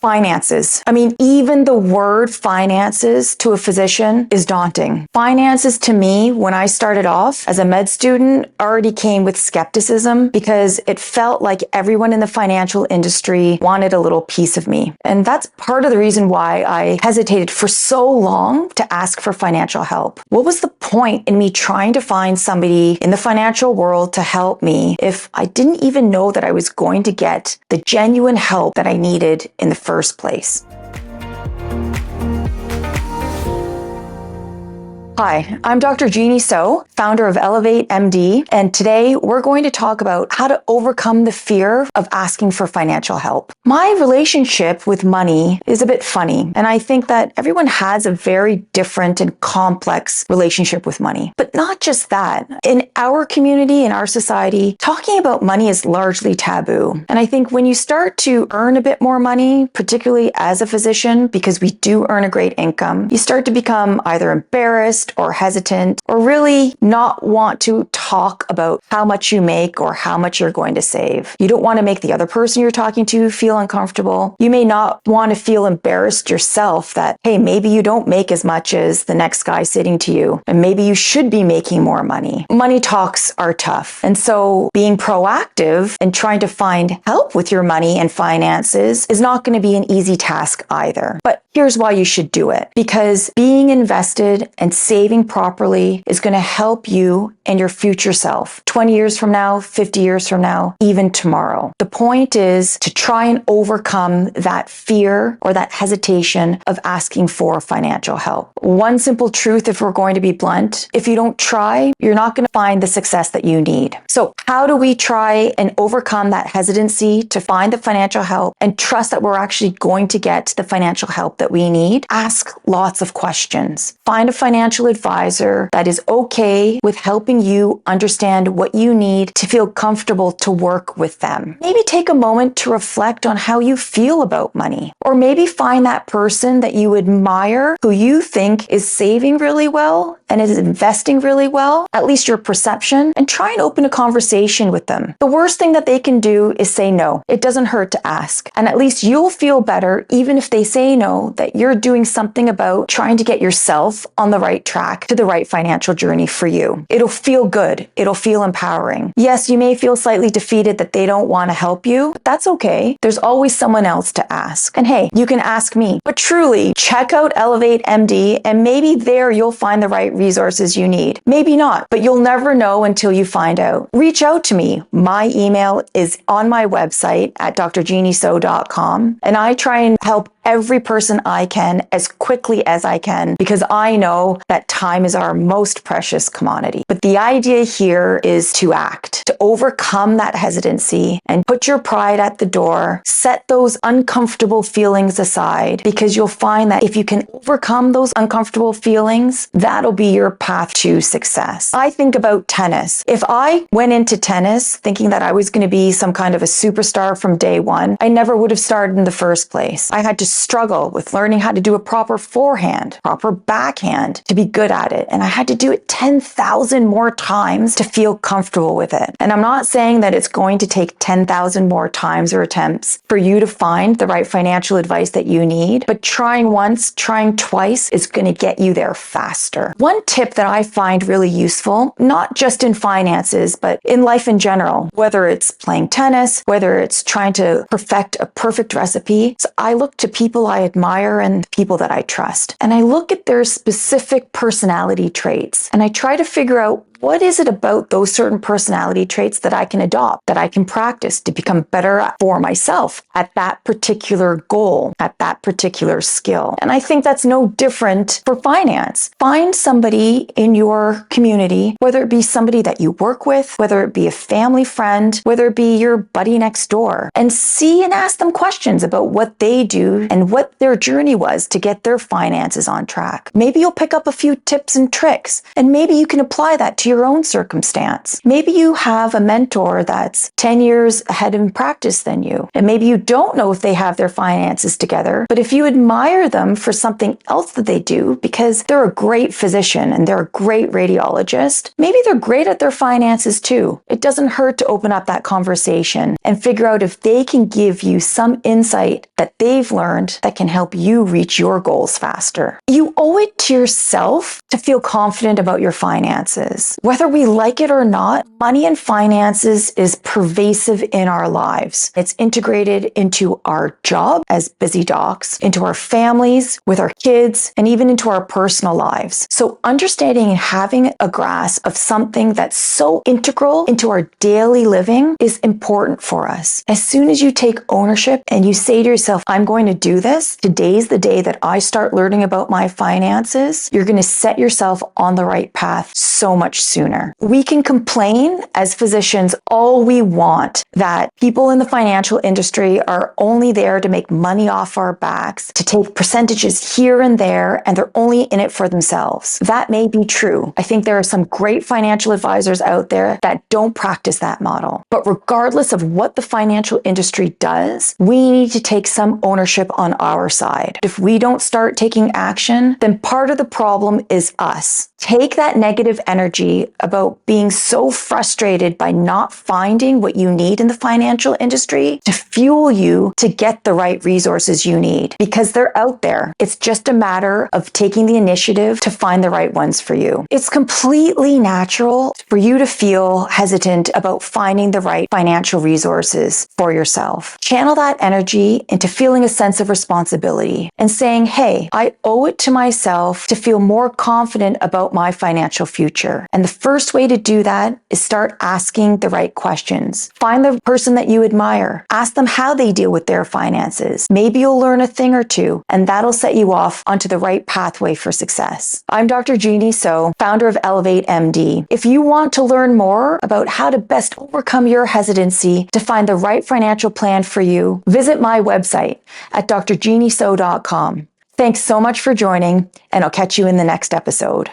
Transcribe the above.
Finances. I mean, even the word finances to a physician is daunting. Finances to me, when I started off as a med student, already came with skepticism because it felt like everyone in the financial industry wanted a little piece of me. And that's part of the reason why I hesitated for so long to ask for financial help. What was the point in me trying to find somebody in the financial world to help me if I didn't even know that I was going to get the genuine help that I needed in the first place? Hi, I'm Dr. Genhee So, founder of ElevateMD, and today we're going to talk about how to overcome the fear of asking for financial help. My relationship with money is a bit funny, and I think that everyone has a very different and complex relationship with money. But not just that. In our community, in our society, talking about money is largely taboo. And I think when you start to earn a bit more money, particularly as a physician, because we do earn a great income, you start to become either embarrassed or hesitant, or really not want to talk about how much you make or how much you're going to save. You don't want to make the other person you're talking to feel uncomfortable. You may not want to feel embarrassed yourself that, hey, maybe you don't make as much as the next guy sitting to you, and maybe you should be making more money. Money talks are tough. And so being proactive and trying to find help with your money and finances is not going to be an easy task either. But here's why you should do it. Because being invested and saving properly is going to help you and your future self 20 years from now, 50 years from now, even tomorrow. The point is to try and overcome that fear or that hesitation of asking for financial help. One simple truth, if we're going to be blunt, if you don't try, you're not going to find the success that you need. So how do we try and overcome that hesitancy to find the financial help and trust that we're actually going to get the financial help that we need? Ask lots of questions. Find a financial advisor that is okay with helping you understand what you need to feel comfortable to work with them. Maybe take a moment to reflect on how you feel about money, or maybe find that person that you admire who you think is saving really well and is investing really well, at least your perception, and try and open a conversation with them. The worst thing that they can do is say no. It doesn't hurt to ask. And at least you'll feel better, even if they say no, that you're doing something about trying to get yourself on the right track to the right financial journey for you. It'll feel good. It'll feel empowering. Yes, you may feel slightly defeated that they don't want to help you, but that's okay. There's always someone else to ask. And hey, you can ask me. But truly, check out ElevateMD, and maybe there you'll find the right resources you need. Maybe not, but you'll never know until you find out. Reach out to me. My email is on my website at drgenheeso.com, and I try and help every person I can as quickly as I can, because I know that time is our most precious commodity. But the idea here is to act, to overcome that hesitancy and put your pride at the door, set those uncomfortable feelings aside, because you'll find that if you can overcome those uncomfortable feelings, that'll be your path to success. I think about tennis. If I went into tennis thinking that I was going to be some kind of a superstar from day one, I never would have started in the first place. I had to struggle with learning how to do a proper forehand, proper backhand to be good at it. And I had to do it 10,000 more times to feel comfortable with it. And I'm not saying that it's going to take 10,000 more times or attempts for you to find the right financial advice that you need, but trying once, trying twice is going to get you there faster. One tip that I find really useful, not just in finances, but in life in general, whether it's playing tennis, whether it's trying to perfect a perfect recipe, so I look to people I admire and people that I trust. And I look at their specific personality traits, and I try to figure out what is it about those certain personality traits that I can adopt, that I can practice to become better at for myself at that particular goal, at that particular skill. And I think that's no different for finance. Find somebody in your community, whether it be somebody that you work with, whether it be a family friend, whether it be your buddy next door, and see and ask them questions about what they do and what their journey was to get their finances on track. Maybe you'll pick up a few tips and tricks, and maybe you can apply that to your own circumstance. Maybe you have a mentor that's 10 years ahead in practice than you, and maybe you don't know if they have their finances together, but if you admire them for something else that they do, because they're a great physician and they're a great radiologist, maybe they're great at their finances too. It doesn't hurt to open up that conversation and figure out if they can give you some insight that they've learned that can help you reach your goals faster. You owe it to yourself to feel confident about your finances. Whether we like it or not, money and finances is pervasive in our lives. It's integrated into our job as busy docs, into our families, with our kids, and even into our personal lives. So understanding and having a grasp of something that's so integral into our daily living is important for us. As soon as you take ownership and you say to yourself, I'm going to do this, today's the day that I start learning about my finances, you're going to set yourself on the right path so much sooner. We can complain as physicians all we want that people in the financial industry are only there to make money off our backs, to take percentages here and there, and they're only in it for themselves. That may be true. I think there are some great financial advisors out there that don't practice that model. But regardless of what the financial industry does, we need to take some ownership on our side. If we don't start taking action, then part of the problem is us. Take that negative energy about being so frustrated by not finding what you need in the financial industry to fuel you to get the right resources you need, because they're out there. It's just a matter of taking the initiative to find the right ones for you. It's completely natural for you to feel hesitant about finding the right financial resources for yourself. Channel that energy into feeling a sense of responsibility and saying, hey, I owe it to myself to feel more confident about my financial future. And the first way to do that is start asking the right questions. Find the person that you admire. Ask them how they deal with their finances. Maybe you'll learn a thing or two, and that'll set you off onto the right pathway for success. I'm Dr. Genhee So, founder of ElevateMD. If you want to learn more about how to best overcome your hesitancy to find the right financial plan for you, visit my website at drgenheeso.com. Thanks so much for joining, and I'll catch you in the next episode.